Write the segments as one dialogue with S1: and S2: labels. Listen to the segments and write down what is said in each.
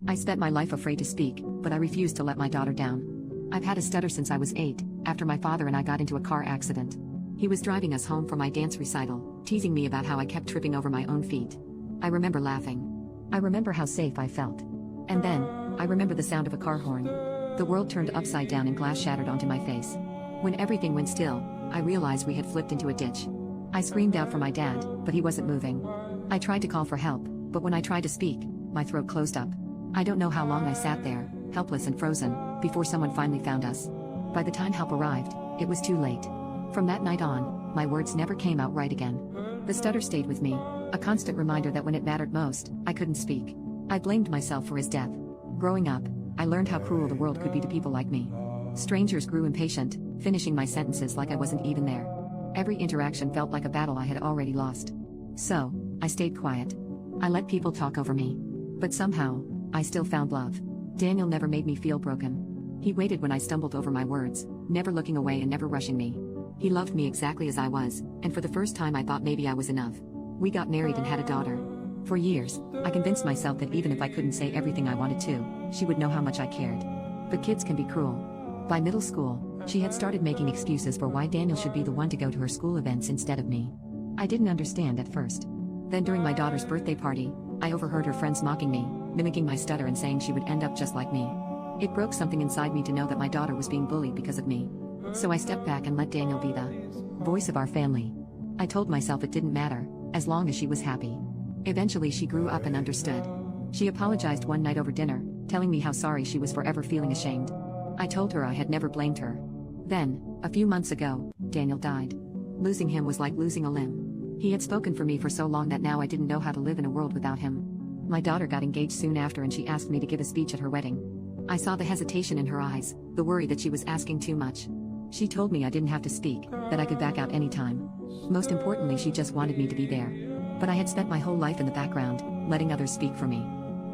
S1: I spent my life afraid to speak, but I refused to let my daughter down. I've had a stutter since I was 8, after my father and I got into a car accident. He was driving us home from my dance recital, teasing me about how I kept tripping over my own feet. I remember laughing. I remember how safe I felt. And then, I remember the sound of a car horn. The world turned upside down and glass shattered onto my face. When everything went still, I realized we had flipped into a ditch. I screamed out for my dad, but he wasn't moving. I tried to call for help, but when I tried to speak, my throat closed up. I don't know how long I sat there, helpless and frozen, before someone finally found us. By the time help arrived, it was too late. From that night on, my words never came out right again. The stutter stayed with me, a constant reminder that when it mattered most, I couldn't speak. I blamed myself for his death. Growing up, I learned how cruel the world could be to people like me. Strangers grew impatient, finishing my sentences like I wasn't even there. Every interaction felt like a battle I had already lost. So, I stayed quiet. I let people talk over me. But somehow, I still found love. Daniel never made me feel broken. He waited when I stumbled over my words, never looking away and never rushing me. He loved me exactly as I was, and for the first time I thought maybe I was enough. We got married and had a daughter. For years, I convinced myself that even if I couldn't say everything I wanted to, she would know how much I cared. But kids can be cruel. By middle school, she had started making excuses for why Daniel should be the one to go to her school events instead of me. I didn't understand at first. Then during my daughter's birthday party, I overheard her friends mocking me, mimicking my stutter and saying she would end up just like me. It broke something inside me to know that my daughter was being bullied because of me. So I stepped back and let Daniel be the voice of our family. I told myself it didn't matter, as long as she was happy. Eventually she grew up and understood. She apologized one night over dinner, telling me how sorry she was forever feeling ashamed. I told her I had never blamed her. Then, a few months ago, Daniel died. Losing him was like losing a limb. He had spoken for me for so long that now I didn't know how to live in a world without him. My daughter got engaged soon after and she asked me to give a speech at her wedding. I saw the hesitation in her eyes, the worry that she was asking too much. She told me I didn't have to speak, that I could back out anytime. Most importantly, she just wanted me to be there. But I had spent my whole life in the background, letting others speak for me.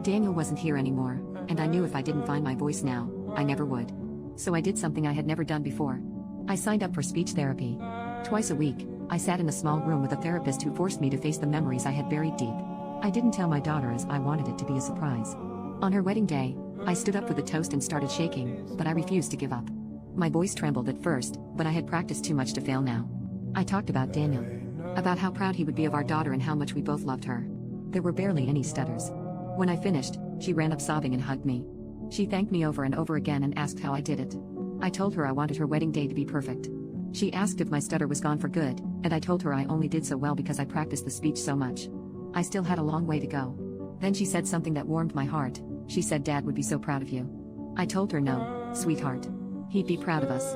S1: Daniel wasn't here anymore, and I knew if I didn't find my voice now, I never would. So I did something I had never done before. I signed up for speech therapy. Twice a week, I sat in a small room with a therapist who forced me to face the memories I had buried deep. I didn't tell my daughter as I wanted it to be a surprise. On her wedding day, I stood up for the toast and started shaking, but I refused to give up. My voice trembled at first, but I had practiced too much to fail now. I talked about Daniel. About how proud he would be of our daughter and how much we both loved her. There were barely any stutters. When I finished, she ran up sobbing and hugged me. She thanked me over and over again and asked how I did it. I told her I wanted her wedding day to be perfect. She asked if my stutter was gone for good, and I told her I only did so well because I practiced the speech so much. I still had a long way to go. Then she said something that warmed my heart. She said Dad would be so proud of you. I told her no, sweetheart. He'd be proud of us.